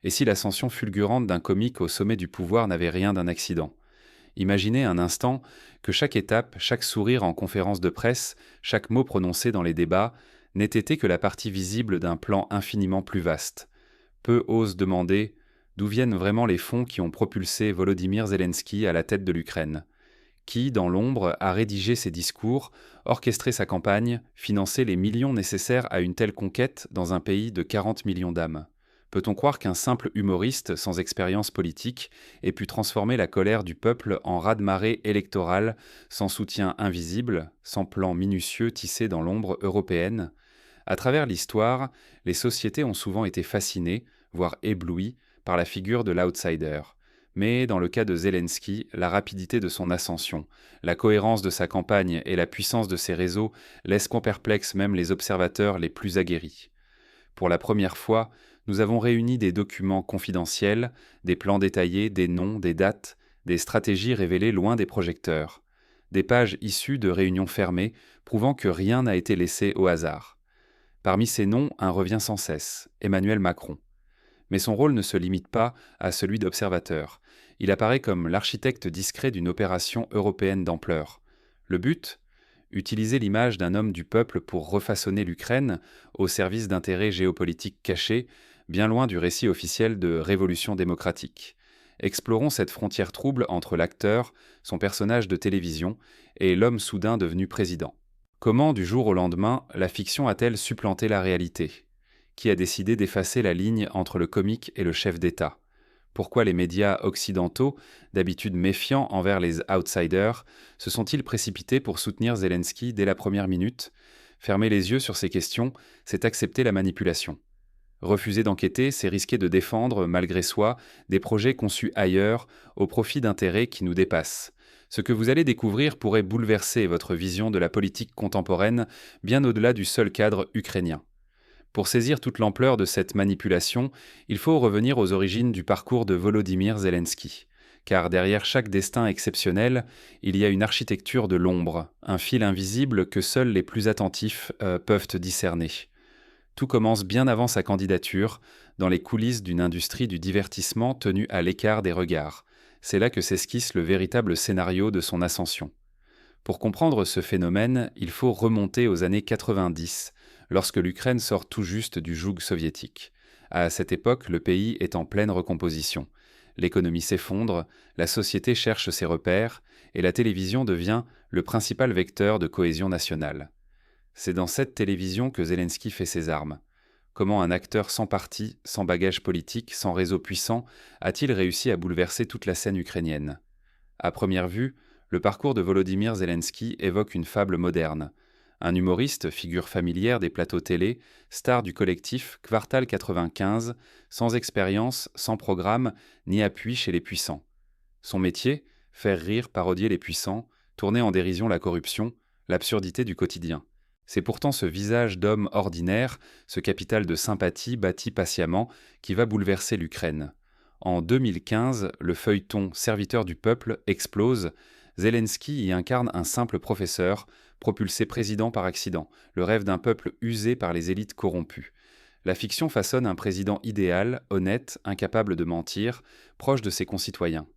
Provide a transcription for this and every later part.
Et si l'ascension fulgurante d'un comique au sommet du pouvoir n'avait rien d'un accident? Imaginez un instant que chaque étape, chaque sourire en conférence de presse, chaque mot prononcé dans les débats n'ait été que la partie visible d'un plan infiniment plus vaste. Peu osent demander d'où viennent vraiment les fonds qui ont propulsé Volodymyr Zelensky à la tête de l'Ukraine. Qui, dans l'ombre, a rédigé ses discours, orchestré sa campagne, financé les millions nécessaires à une telle conquête dans un pays de 40 millions d'âmes? Peut-on croire qu'un simple humoriste sans expérience politique ait pu transformer la colère du peuple en raz-de-marée électoral, sans soutien invisible, sans plan minutieux tissé dans l'ombre européenne? À travers l'histoire, les sociétés ont souvent été fascinées, voire éblouies, par la figure de l'outsider. Mais dans le cas de Zelensky, la rapidité de son ascension, la cohérence de sa campagne et la puissance de ses réseaux laissent perplexes même les observateurs les plus aguerris. Pour la première fois, nous avons réuni des documents confidentiels, des plans détaillés, des noms, des dates, des stratégies révélées loin des projecteurs, des pages issues de réunions fermées prouvant que rien n'a été laissé au hasard. Parmi ces noms, un revient sans cesse, Emmanuel Macron. Mais son rôle ne se limite pas à celui d'observateur. Il apparaît comme l'architecte discret d'une opération européenne d'ampleur. Le but? Utiliser l'image d'un homme du peuple pour refaçonner l'Ukraine au service d'intérêts géopolitiques cachés, bien loin du récit officiel de révolution démocratique. Explorons cette frontière trouble entre l'acteur, son personnage de télévision, et l'homme soudain devenu président. Comment, du jour au lendemain, la fiction a-t-elle supplanté la réalité? Qui a décidé d'effacer la ligne entre le comique et le chef d'État? Pourquoi les médias occidentaux, d'habitude méfiants envers les outsiders, se sont-ils précipités pour soutenir Zelensky dès la première minute? Fermer les yeux sur ces questions, c'est accepter la manipulation. Refuser d'enquêter, c'est risquer de défendre, malgré soi, des projets conçus ailleurs, au profit d'intérêts qui nous dépassent. Ce que vous allez découvrir pourrait bouleverser votre vision de la politique contemporaine, bien au-delà du seul cadre ukrainien. Pour saisir toute l'ampleur de cette manipulation, il faut revenir aux origines du parcours de Volodymyr Zelensky. Car derrière chaque destin exceptionnel, il y a une architecture de l'ombre, un fil invisible que seuls les plus attentifs peuvent discerner. Tout commence bien avant sa candidature, dans les coulisses d'une industrie du divertissement tenue à l'écart des regards. C'est là que s'esquisse le véritable scénario de son ascension. Pour comprendre ce phénomène, il faut remonter aux années 90, lorsque l'Ukraine sort tout juste du joug soviétique. À cette époque, le pays est en pleine recomposition. L'économie s'effondre, la société cherche ses repères, et la télévision devient le principal vecteur de cohésion nationale. C'est dans cette télévision que Zelensky fait ses armes. Comment un acteur sans parti, sans bagage politique, sans réseau puissant, a-t-il réussi à bouleverser toute la scène ukrainienne? À première vue, le parcours de Volodymyr Zelensky évoque une fable moderne. Un humoriste, figure familière des plateaux télé, star du collectif Kvartal 95, sans expérience, sans programme, ni appui chez les puissants. Son métier? Faire rire, parodier les puissants, tourner en dérision la corruption, l'absurdité du quotidien. C'est pourtant ce visage d'homme ordinaire, ce capital de sympathie bâti patiemment, qui va bouleverser l'Ukraine. En 2015, le feuilleton Serviteur du peuple explose. Zelensky y incarne un simple professeur, propulsé président par accident, le rêve d'un peuple usé par les élites corrompues. La fiction façonne un président idéal, honnête, incapable de mentir, proche de ses concitoyens.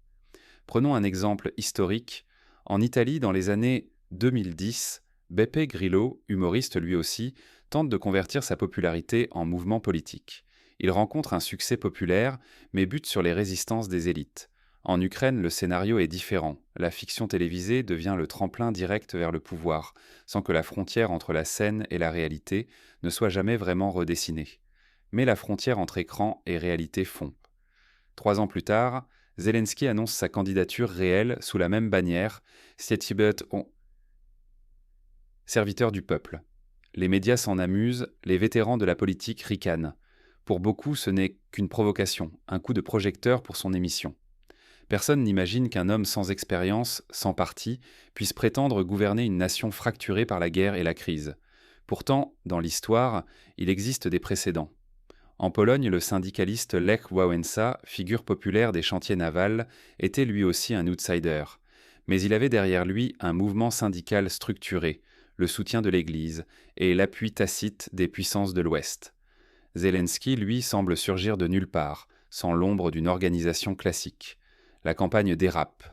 Prenons un exemple historique. En Italie, dans les années 2010, Beppe Grillo, humoriste lui aussi, tente de convertir sa popularité en mouvement politique. Il rencontre un succès populaire, mais bute sur les résistances des élites. En Ukraine, le scénario est différent. La fiction télévisée devient le tremplin direct vers le pouvoir, sans que la frontière entre la scène et la réalité ne soit jamais vraiment redessinée. Mais la frontière entre écran et réalité fond. 3 ans plus tard, Zelensky annonce sa candidature réelle sous la même bannière, Serviteur du peuple. Les médias s'en amusent, les vétérans de la politique ricanent. Pour beaucoup, ce n'est qu'une provocation, un coup de projecteur pour son émission. Personne n'imagine qu'un homme sans expérience, sans parti, puisse prétendre gouverner une nation fracturée par la guerre et la crise. Pourtant, dans l'histoire, il existe des précédents. En Pologne, le syndicaliste Lech Wałęsa, figure populaire des chantiers navals, était lui aussi un outsider. Mais il avait derrière lui un mouvement syndical structuré, le soutien de l'Église et l'appui tacite des puissances de l'Ouest. Zelensky, lui, semble surgir de nulle part, sans l'ombre d'une organisation classique. La campagne dérape.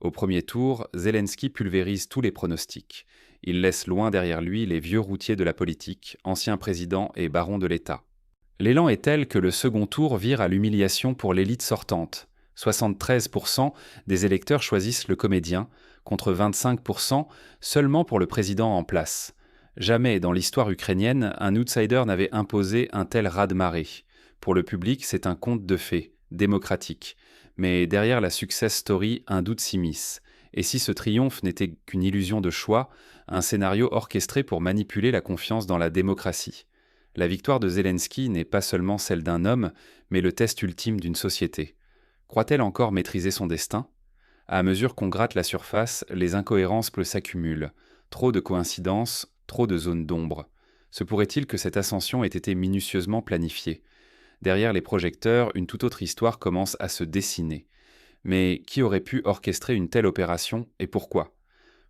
Au premier tour, Zelensky pulvérise tous les pronostics. Il laisse loin derrière lui les vieux routiers de la politique, anciens présidents et barons de l'État. L'élan est tel que le second tour vire à l'humiliation pour l'élite sortante. 73% des électeurs choisissent le comédien, contre 25% seulement pour le président en place. Jamais dans l'histoire ukrainienne, un outsider n'avait imposé un tel raz-de-marée. Pour le public, c'est un conte de fées, démocratique. Mais derrière la success story, un doute s'immisce. Et si ce triomphe n'était qu'une illusion de choix, un scénario orchestré pour manipuler la confiance dans la démocratie? La victoire de Zelensky n'est pas seulement celle d'un homme, mais le test ultime d'une société. Croit-elle encore maîtriser son destin? À mesure qu'on gratte la surface, les incohérences s'accumulent. Trop de coïncidences, trop de zones d'ombre. Se pourrait-il que cette ascension ait été minutieusement planifiée? Derrière les projecteurs, une toute autre histoire commence à se dessiner. Mais qui aurait pu orchestrer une telle opération et pourquoi?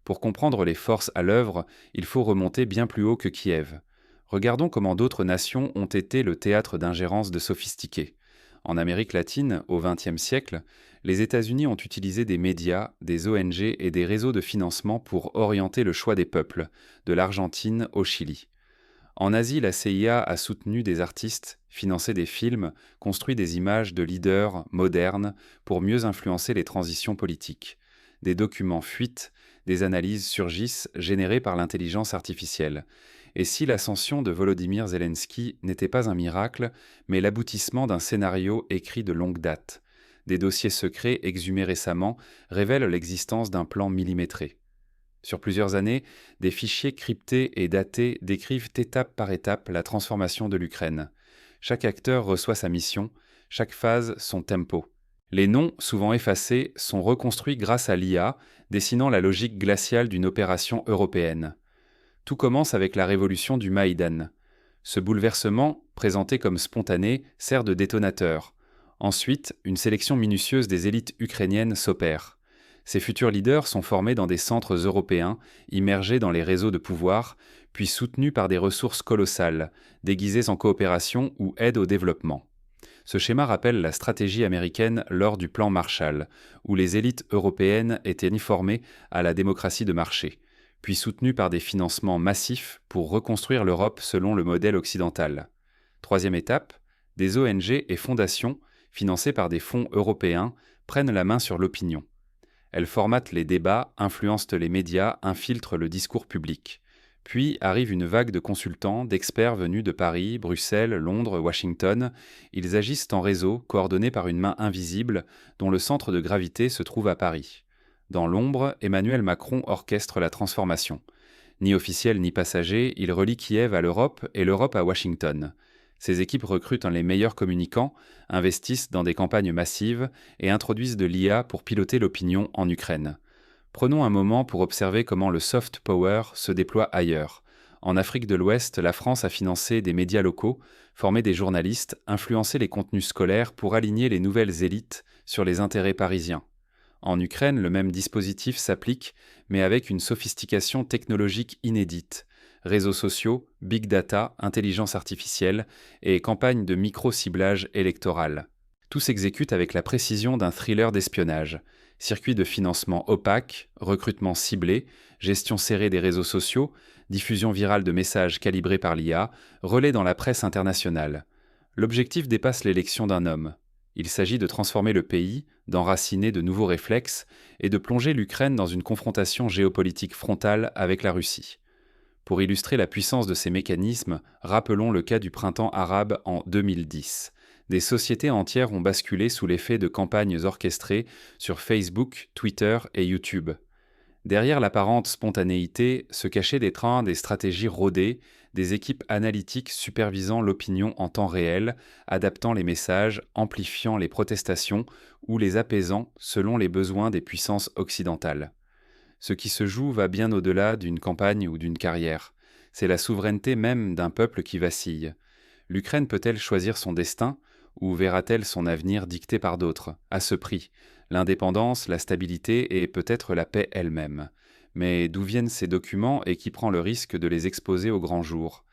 Pour comprendre les forces à l'œuvre, il faut remonter bien plus haut que Kiev. Regardons comment d'autres nations ont été le théâtre d'ingérences de sophistiqués. En Amérique latine, au XXe siècle, les États-Unis ont utilisé des médias, des ONG et des réseaux de financement pour orienter le choix des peuples, de l'Argentine au Chili. En Asie, la CIA a soutenu des artistes, financé des films, construit des images de leaders modernes pour mieux influencer les transitions politiques. Des documents fuitent, des analyses surgissent générées par l'intelligence artificielle. Et si l'ascension de Volodymyr Zelensky n'était pas un miracle, mais l'aboutissement d'un scénario écrit de longue date? Des dossiers secrets exhumés récemment révèlent l'existence d'un plan millimétré. Sur plusieurs années, des fichiers cryptés et datés décrivent étape par étape la transformation de l'Ukraine. Chaque acteur reçoit sa mission, chaque phase son tempo. Les noms, souvent effacés, sont reconstruits grâce à l'IA, dessinant la logique glaciale d'une opération européenne. Tout commence avec la révolution du Maïdan. Ce bouleversement, présenté comme spontané, sert de détonateur. Ensuite, une sélection minutieuse des élites ukrainiennes s'opère. Ces futurs leaders sont formés dans des centres européens, immergés dans les réseaux de pouvoir, puis soutenus par des ressources colossales, déguisées en coopération ou aide au développement. Ce schéma rappelle la stratégie américaine lors du plan Marshall, où les élites européennes étaient uniformées à la démocratie de marché, puis soutenues par des financements massifs pour reconstruire l'Europe selon le modèle occidental. Troisième étape, des ONG et fondations, financées par des fonds européens, prennent la main sur l'opinion. Elles formatent les débats, influencent les médias, infiltrent le discours public. Puis arrive une vague de consultants, d'experts venus de Paris, Bruxelles, Londres, Washington. Ils agissent en réseau, coordonnés par une main invisible, dont le centre de gravité se trouve à Paris. Dans l'ombre, Emmanuel Macron orchestre la transformation. Ni officiel ni passager, il relie Kiev à l'Europe et l'Europe à Washington. Ces équipes recrutent les meilleurs communicants, investissent dans des campagnes massives et introduisent de l'IA pour piloter l'opinion en Ukraine. Prenons un moment pour observer comment le soft power se déploie ailleurs. En Afrique de l'Ouest, la France a financé des médias locaux, formé des journalistes, influencé les contenus scolaires pour aligner les nouvelles élites sur les intérêts parisiens. En Ukraine, le même dispositif s'applique, mais avec une sophistication technologique inédite. Réseaux sociaux, big data, intelligence artificielle et campagnes de micro-ciblage électoral. Tout s'exécute avec la précision d'un thriller d'espionnage. Circuit de financement opaque, recrutement ciblé, gestion serrée des réseaux sociaux, diffusion virale de messages calibrés par l'IA, relais dans la presse internationale. L'objectif dépasse l'élection d'un homme. Il s'agit de transformer le pays, d'enraciner de nouveaux réflexes et de plonger l'Ukraine dans une confrontation géopolitique frontale avec la Russie. Pour illustrer la puissance de ces mécanismes, rappelons le cas du printemps arabe en 2010. Des sociétés entières ont basculé sous l'effet de campagnes orchestrées sur Facebook, Twitter et YouTube. Derrière l'apparente spontanéité se cachaient des stratégies rodées, des équipes analytiques supervisant l'opinion en temps réel, adaptant les messages, amplifiant les protestations ou les apaisant selon les besoins des puissances occidentales. Ce qui se joue va bien au-delà d'une campagne ou d'une carrière. C'est la souveraineté même d'un peuple qui vacille. L'Ukraine peut-elle choisir son destin ou verra-t-elle son avenir dicté par d'autres, à ce prix, l'indépendance, la stabilité et peut-être la paix elle-même? Mais d'où viennent ces documents et qui prend le risque de les exposer au grand jour?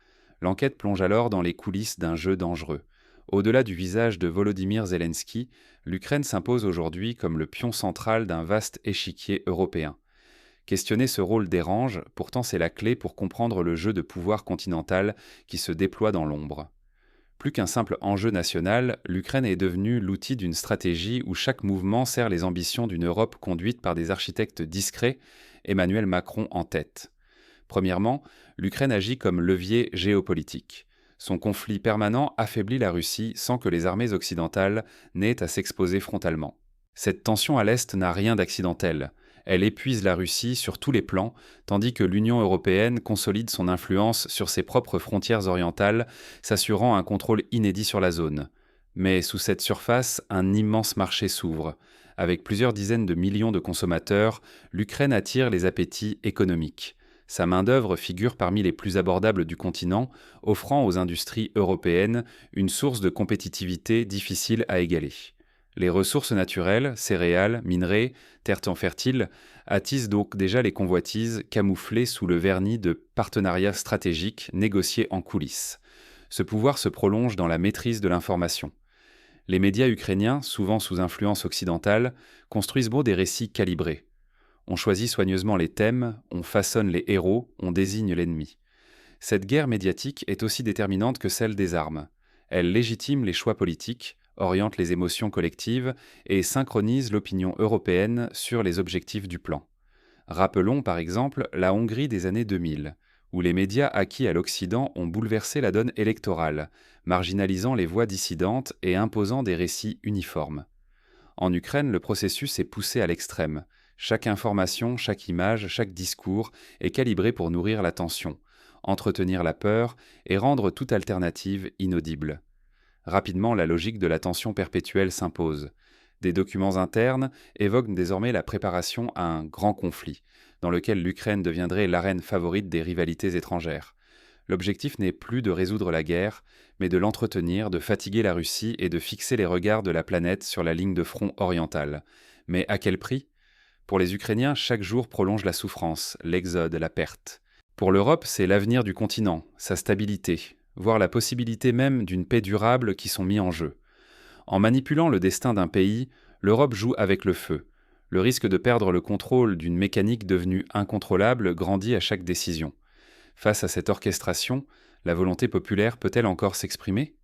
L'enquête plonge alors dans les coulisses d'un jeu dangereux. Au-delà du visage de Volodymyr Zelensky, l'Ukraine s'impose aujourd'hui comme le pion central d'un vaste échiquier européen. Questionner ce rôle dérange, pourtant c'est la clé pour comprendre le jeu de pouvoir continental qui se déploie dans l'ombre. Plus qu'un simple enjeu national, l'Ukraine est devenue l'outil d'une stratégie où chaque mouvement sert les ambitions d'une Europe conduite par des architectes discrets, Emmanuel Macron en tête. Premièrement, l'Ukraine agit comme levier géopolitique. Son conflit permanent affaiblit la Russie sans que les armées occidentales n'aient à s'exposer frontalement. Cette tension à l'Est n'a rien d'accidentel. Elle épuise la Russie sur tous les plans, tandis que l'Union européenne consolide son influence sur ses propres frontières orientales, s'assurant un contrôle inédit sur la zone. Mais sous cette surface, un immense marché s'ouvre. Avec plusieurs dizaines de millions de consommateurs, l'Ukraine attire les appétits économiques. Sa main-d'œuvre figure parmi les plus abordables du continent, offrant aux industries européennes une source de compétitivité difficile à égaler. Les ressources naturelles, céréales, minerais, terres fertiles, attisent donc déjà les convoitises camouflées sous le vernis de partenariats stratégiques négociés en coulisses. Ce pouvoir se prolonge dans la maîtrise de l'information. Les médias ukrainiens, souvent sous influence occidentale, construisent beau des récits calibrés. On choisit soigneusement les thèmes, on façonne les héros, on désigne l'ennemi. Cette guerre médiatique est aussi déterminante que celle des armes. Elle légitime les choix politiques, oriente les émotions collectives et synchronise l'opinion européenne sur les objectifs du plan. Rappelons par exemple la Hongrie des années 2000, où les médias acquis à l'Occident ont bouleversé la donne électorale, marginalisant les voix dissidentes et imposant des récits uniformes. En Ukraine, le processus est poussé à l'extrême. Chaque information, chaque image, chaque discours est calibré pour nourrir la tension, entretenir la peur et rendre toute alternative inaudible. Rapidement, la logique de la tension perpétuelle s'impose. Des documents internes évoquent désormais la préparation à un grand conflit, dans lequel l'Ukraine deviendrait l'arène favorite des rivalités étrangères. L'objectif n'est plus de résoudre la guerre, mais de l'entretenir, de fatiguer la Russie et de fixer les regards de la planète sur la ligne de front orientale. Mais à quel prix ? Pour les Ukrainiens, chaque jour prolonge la souffrance, l'exode, la perte. Pour l'Europe, c'est l'avenir du continent, sa stabilité, voire la possibilité même d'une paix durable qui sont mis en jeu. En manipulant le destin d'un pays, l'Europe joue avec le feu. Le risque de perdre le contrôle d'une mécanique devenue incontrôlable grandit à chaque décision. Face à cette orchestration, la volonté populaire peut-elle encore s'exprimer ?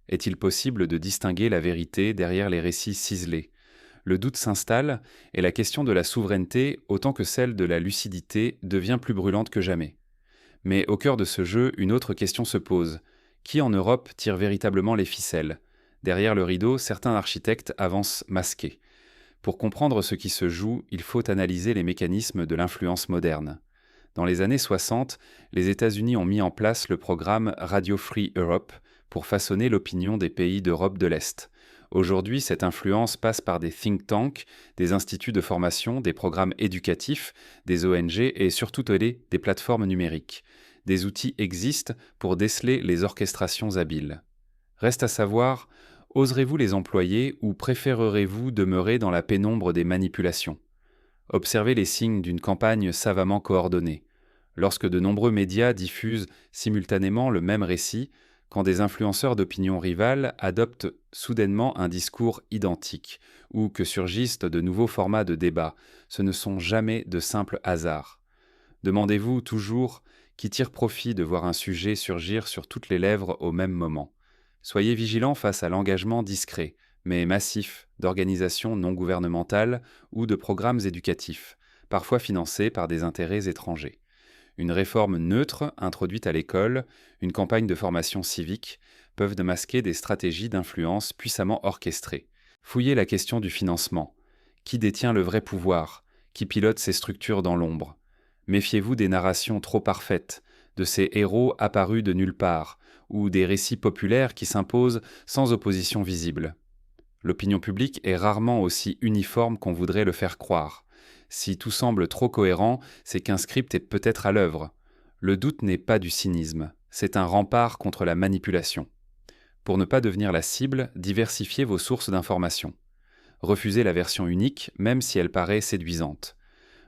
Est-il possible de distinguer la vérité derrière les récits ciselés ? Le doute s'installe et la question de la souveraineté, autant que celle de la lucidité, devient plus brûlante que jamais. Mais au cœur de ce jeu, une autre question se pose. Qui en Europe tire véritablement les ficelles ? Derrière le rideau, certains architectes avancent masqués. Pour comprendre ce qui se joue, il faut analyser les mécanismes de l'influence moderne. Dans les années 60, les États-Unis ont mis en place le programme Radio Free Europe pour façonner l'opinion des pays d'Europe de l'Est. Aujourd'hui, cette influence passe par des think tanks, des instituts de formation, des programmes éducatifs, des ONG et surtout des plateformes numériques. Des outils existent pour déceler les orchestrations habiles. Reste à savoir, oserez-vous les employer ou préférerez-vous demeurer dans la pénombre des manipulations ? Observez les signes d'une campagne savamment coordonnée. Lorsque de nombreux médias diffusent simultanément le même récit, quand des influenceurs d'opinion rivales adoptent soudainement un discours identique, ou que surgissent de nouveaux formats de débat, ce ne sont jamais de simples hasards. Demandez-vous toujours qui tire profit de voir un sujet surgir sur toutes les lèvres au même moment. Soyez vigilants face à l'engagement discret, mais massif, d'organisations non gouvernementales ou de programmes éducatifs, parfois financés par des intérêts étrangers. Une réforme neutre introduite à l'école, une campagne de formation civique, peuvent masquer des stratégies d'influence puissamment orchestrées. Fouillez la question du financement. Qui détient le vrai pouvoir ? Qui pilote ces structures dans l'ombre ? Méfiez-vous des narrations trop parfaites, de ces héros apparus de nulle part, ou des récits populaires qui s'imposent sans opposition visible. L'opinion publique est rarement aussi uniforme qu'on voudrait le faire croire. Si tout semble trop cohérent, c'est qu'un script est peut-être à l'œuvre. Le doute n'est pas du cynisme, c'est un rempart contre la manipulation. Pour ne pas devenir la cible, diversifiez vos sources d'information. Refusez la version unique, même si elle paraît séduisante.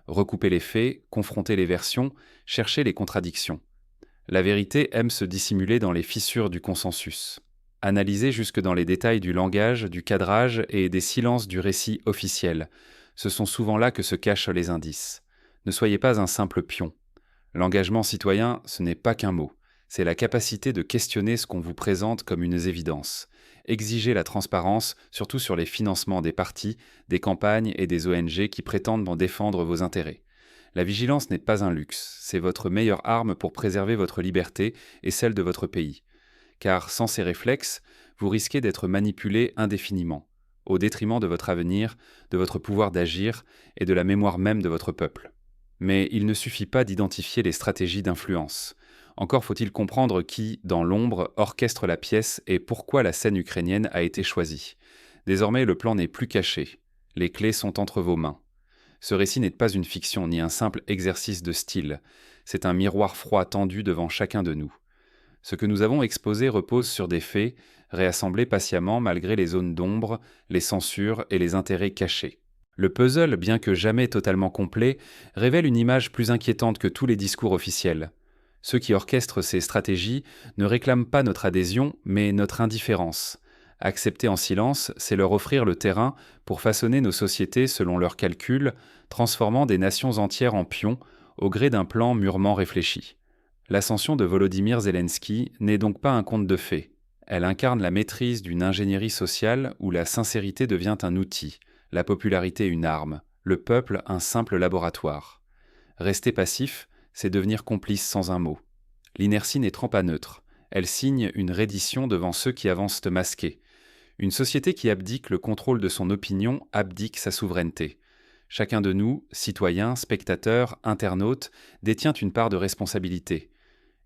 Recoupez les faits, confrontez les versions, cherchez les contradictions. La vérité aime se dissimuler dans les fissures du consensus. Analysez jusque dans les détails du langage, du cadrage et des silences du récit officiel. Ce sont souvent là que se cachent les indices. Ne soyez pas un simple pion. L'engagement citoyen, ce n'est pas qu'un mot. C'est la capacité de questionner ce qu'on vous présente comme une évidence. Exigez la transparence, surtout sur les financements des partis, des campagnes et des ONG qui prétendent en défendre vos intérêts. La vigilance n'est pas un luxe, c'est votre meilleure arme pour préserver votre liberté et celle de votre pays. Car sans ces réflexes, vous risquez d'être manipulé indéfiniment, au détriment de votre avenir, de votre pouvoir d'agir et de la mémoire même de votre peuple. Mais il ne suffit pas d'identifier les stratégies d'influence. Encore faut-il comprendre qui, dans l'ombre, orchestre la pièce et pourquoi la scène ukrainienne a été choisie. Désormais, le plan n'est plus caché. Les clés sont entre vos mains. Ce récit n'est pas une fiction ni un simple exercice de style. C'est un miroir froid tendu devant chacun de nous. Ce que nous avons exposé repose sur des faits, réassemblés patiemment malgré les zones d'ombre, les censures et les intérêts cachés. Le puzzle, bien que jamais totalement complet, révèle une image plus inquiétante que tous les discours officiels. Ceux qui orchestrent ces stratégies ne réclament pas notre adhésion, mais notre indifférence. Accepter en silence, c'est leur offrir le terrain pour façonner nos sociétés selon leurs calculs, transformant des nations entières en pions, au gré d'un plan mûrement réfléchi. L'ascension de Volodymyr Zelensky n'est donc pas un conte de fées. Elle incarne la maîtrise d'une ingénierie sociale où la sincérité devient un outil, la popularité une arme, le peuple un simple laboratoire. Rester passif, c'est devenir complice sans un mot. L'inertie n'est pas neutre. Elle signe une reddition devant ceux qui avancent masqués. Une société qui abdique le contrôle de son opinion abdique sa souveraineté. Chacun de nous, citoyens, spectateurs, internautes, détient une part de responsabilité.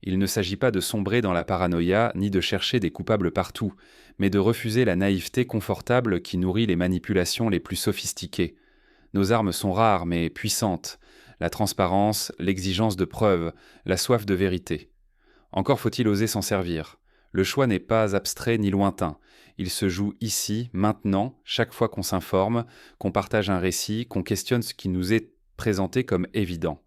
Il ne s'agit pas de sombrer dans la paranoïa ni de chercher des coupables partout, mais de refuser la naïveté confortable qui nourrit les manipulations les plus sophistiquées. Nos armes sont rares mais puissantes. La transparence, l'exigence de preuves, la soif de vérité. Encore faut-il oser s'en servir. Le choix n'est pas abstrait ni lointain. Il se joue ici, maintenant, chaque fois qu'on s'informe, qu'on partage un récit, qu'on questionne ce qui nous est présenté comme évident.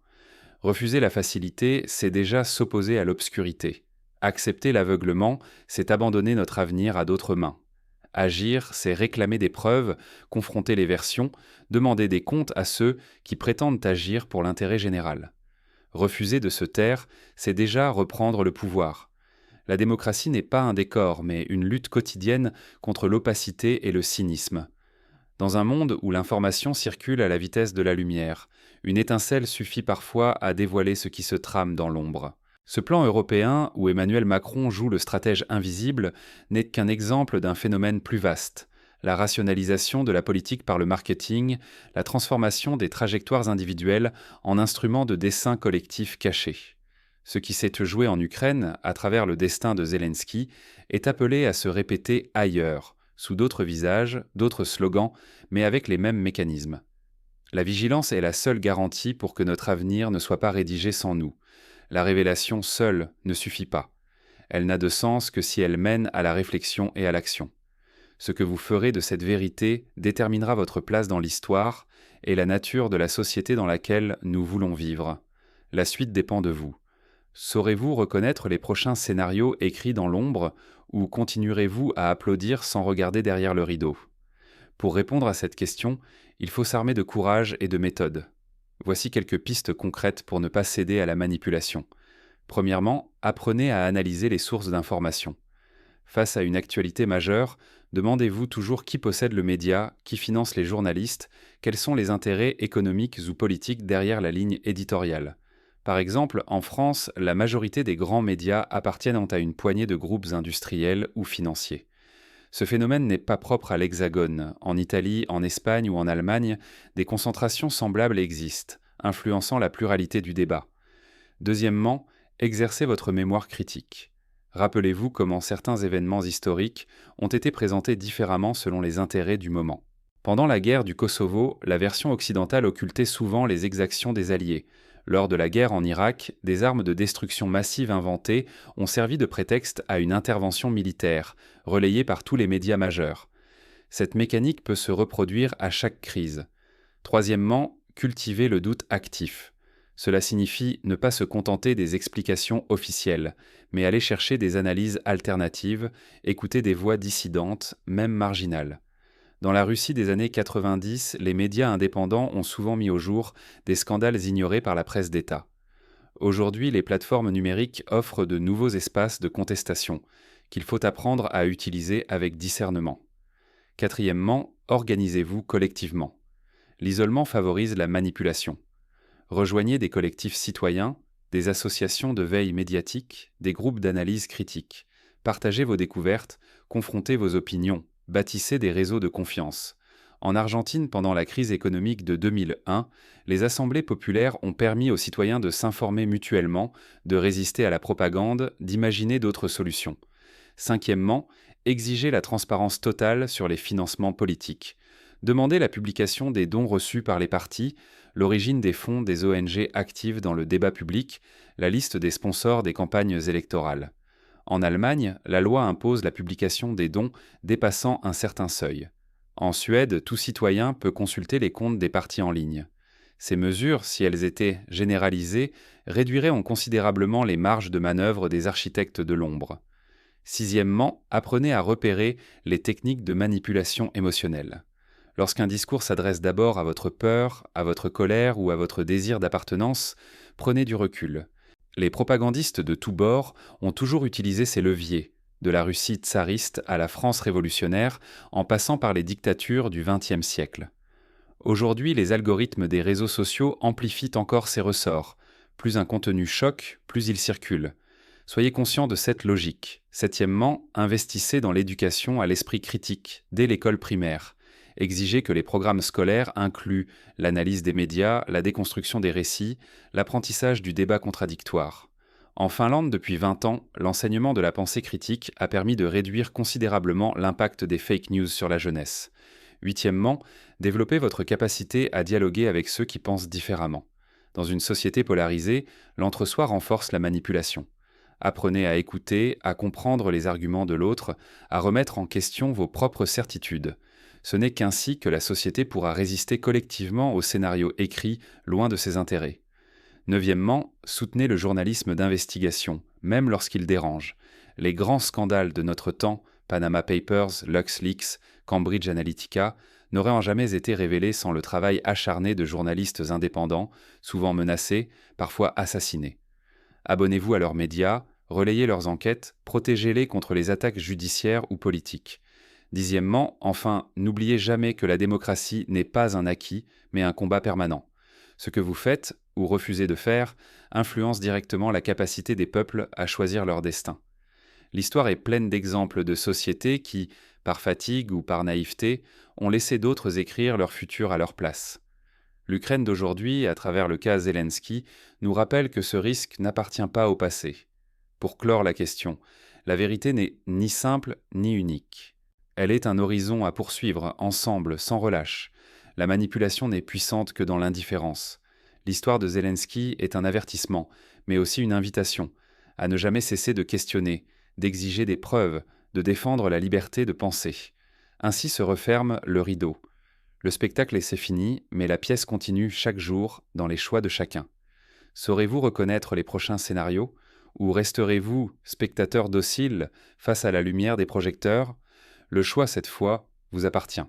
Refuser la facilité, c'est déjà s'opposer à l'obscurité. Accepter l'aveuglement, c'est abandonner notre avenir à d'autres mains. Agir, c'est réclamer des preuves, confronter les versions, demander des comptes à ceux qui prétendent agir pour l'intérêt général. Refuser de se taire, c'est déjà reprendre le pouvoir. La démocratie n'est pas un décor, mais une lutte quotidienne contre l'opacité et le cynisme. Dans un monde où l'information circule à la vitesse de la lumière, une étincelle suffit parfois à dévoiler ce qui se trame dans l'ombre. Ce plan européen, où Emmanuel Macron joue le stratège invisible, n'est qu'un exemple d'un phénomène plus vaste. La rationalisation de la politique par le marketing, la transformation des trajectoires individuelles en instruments de dessein collectif cachés. Ce qui s'est joué en Ukraine, à travers le destin de Zelensky, est appelé à se répéter ailleurs, sous d'autres visages, d'autres slogans, mais avec les mêmes mécanismes. La vigilance est la seule garantie pour que notre avenir ne soit pas rédigé sans nous. La révélation seule ne suffit pas. Elle n'a de sens que si elle mène à la réflexion et à l'action. Ce que vous ferez de cette vérité déterminera votre place dans l'histoire et la nature de la société dans laquelle nous voulons vivre. La suite dépend de vous. Saurez-vous reconnaître les prochains scénarios écrits dans l'ombre ou continuerez-vous à applaudir sans regarder derrière le rideau? Pour répondre à cette question, il faut s'armer de courage et de méthode. Voici quelques pistes concrètes pour ne pas céder à la manipulation. Premièrement, apprenez à analyser les sources d'information. Face à une actualité majeure, demandez-vous toujours qui possède le média, qui finance les journalistes, quels sont les intérêts économiques ou politiques derrière la ligne éditoriale. Par exemple, en France, la majorité des grands médias appartiennent à une poignée de groupes industriels ou financiers. Ce phénomène n'est pas propre à l'Hexagone. En Italie, en Espagne ou en Allemagne, des concentrations semblables existent, influençant la pluralité du débat. Deuxièmement, exercez votre mémoire critique. Rappelez-vous comment certains événements historiques ont été présentés différemment selon les intérêts du moment. Pendant la guerre du Kosovo, la version occidentale occultait souvent les exactions des Alliés. Lors de la guerre en Irak, des armes de destruction massive inventées ont servi de prétexte à une intervention militaire, relayée par tous les médias majeurs. Cette mécanique peut se reproduire à chaque crise. Troisièmement, cultivez le doute actif. Cela signifie ne pas se contenter des explications officielles, mais aller chercher des analyses alternatives, écouter des voix dissidentes, même marginales. Dans la Russie des années 90, les médias indépendants ont souvent mis au jour des scandales ignorés par la presse d'État. Aujourd'hui, les plateformes numériques offrent de nouveaux espaces de contestation qu'il faut apprendre à utiliser avec discernement. Quatrièmement, organisez-vous collectivement. L'isolement favorise la manipulation. Rejoignez des collectifs citoyens, des associations de veille médiatique, des groupes d'analyse critique. Partagez vos découvertes, confrontez vos opinions, bâtissez des réseaux de confiance. En Argentine, pendant la crise économique de 2001, les assemblées populaires ont permis aux citoyens de s'informer mutuellement, de résister à la propagande, d'imaginer d'autres solutions. Cinquièmement, exigez la transparence totale sur les financements politiques. Demandez la publication des dons reçus par les partis, l'origine des fonds des ONG actives dans le débat public, la liste des sponsors des campagnes électorales. En Allemagne, la loi impose la publication des dons dépassant un certain seuil. En Suède, tout citoyen peut consulter les comptes des partis en ligne. Ces mesures, si elles étaient généralisées, réduiraient considérablement les marges de manœuvre des architectes de l'ombre. Sixièmement, apprenez à repérer les techniques de manipulation émotionnelle. Lorsqu'un discours s'adresse d'abord à votre peur, à votre colère ou à votre désir d'appartenance, prenez du recul. Les propagandistes de tous bords ont toujours utilisé ces leviers, de la Russie tsariste à la France révolutionnaire, en passant par les dictatures du XXe siècle. Aujourd'hui, les algorithmes des réseaux sociaux amplifient encore ces ressorts. Plus un contenu choque, plus il circule. Soyez conscient de cette logique. Septièmement, investissez dans l'éducation à l'esprit critique, dès l'école primaire. Exigez que les programmes scolaires incluent l'analyse des médias, la déconstruction des récits, l'apprentissage du débat contradictoire. En Finlande, depuis 20 ans, l'enseignement de la pensée critique a permis de réduire considérablement l'impact des fake news sur la jeunesse. Huitièmement, développez votre capacité à dialoguer avec ceux qui pensent différemment. Dans une société polarisée, l'entre-soi renforce la manipulation. Apprenez à écouter, à comprendre les arguments de l'autre, à remettre en question vos propres certitudes. Ce n'est qu'ainsi que la société pourra résister collectivement aux scénarios écrits loin de ses intérêts. Neuvièmement, soutenez le journalisme d'investigation, même lorsqu'il dérange. Les grands scandales de notre temps, Panama Papers, LuxLeaks, Cambridge Analytica, n'auraient en jamais été révélés sans le travail acharné de journalistes indépendants, souvent menacés, parfois assassinés. Abonnez-vous à leurs médias, relayez leurs enquêtes, protégez-les contre les attaques judiciaires ou politiques. Dixièmement, enfin, n'oubliez jamais que la démocratie n'est pas un acquis, mais un combat permanent. Ce que vous faites, ou refusez de faire, influence directement la capacité des peuples à choisir leur destin. L'histoire est pleine d'exemples de sociétés qui, par fatigue ou par naïveté, ont laissé d'autres écrire leur futur à leur place. L'Ukraine d'aujourd'hui, à travers le cas Zelensky, nous rappelle que ce risque n'appartient pas au passé. Pour clore la question, la vérité n'est ni simple ni unique. Elle est un horizon à poursuivre ensemble, sans relâche. La manipulation n'est puissante que dans l'indifférence. L'histoire de Zelensky est un avertissement, mais aussi une invitation à ne jamais cesser de questionner, d'exiger des preuves, de défendre la liberté de penser. Ainsi se referme le rideau. Le spectacle est fini, mais la pièce continue chaque jour dans les choix de chacun. Saurez-vous reconnaître les prochains scénarios, ou resterez-vous spectateur docile face à la lumière des projecteurs ? Le choix, cette fois, vous appartient.